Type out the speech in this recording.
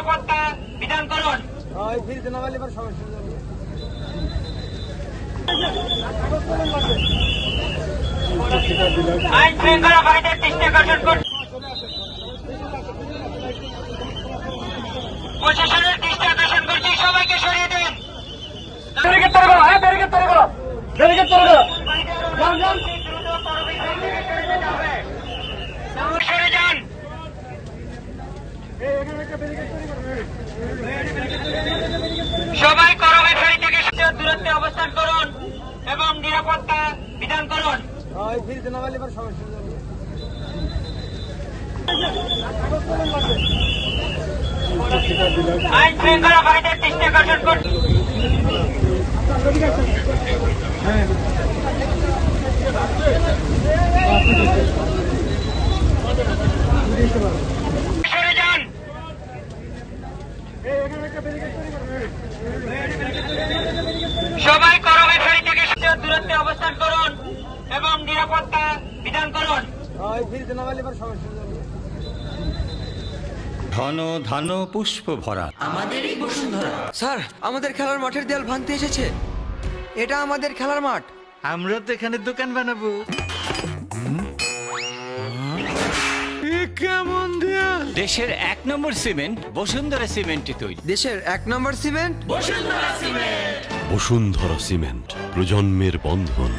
নিরাপত্তা বিধান করুন। আইন শৃঙ্খলা বাহিনীর দৃষ্টি আকর্ষণ করুন। প্রশাসনের দৃষ্টি আকর্ষণ করছি, সবাইকে সরিয়ে দিন। সরে যান। সবাই করবের ফাঁড়ি থেকে দূরত্বে অবস্থান করুন এবং নিরাপত্তা বিধান করুন। আইন শৃঙ্খলা বাহিনীর দৃষ্টি আকর্ষণ করুন। সরে যান। সবাই করবের ফাঁড়ি থেকে দূরত্বে অবস্থান করুন এবং নিরাপত্তা বিধান করুন। ঘন ধান পুষ্প ভরা আমাদেরই বসুন্ধরা। স্যার, আমাদের খেলার মাঠের দেয়াল ভাঙতে এসেছে। এটা আমাদের খেলার মাঠ। আমরা তো এখানে দোকান বানাবো। কেমন দেয়াল? দেশের 1 নম্বর সিমেন্ট বসুন্ধরা সিমেন্টে তৈরি। দেশের 1 নম্বর cement Bashundhara cement. Bashundhara cement, প্রজন্মের বন্ধন।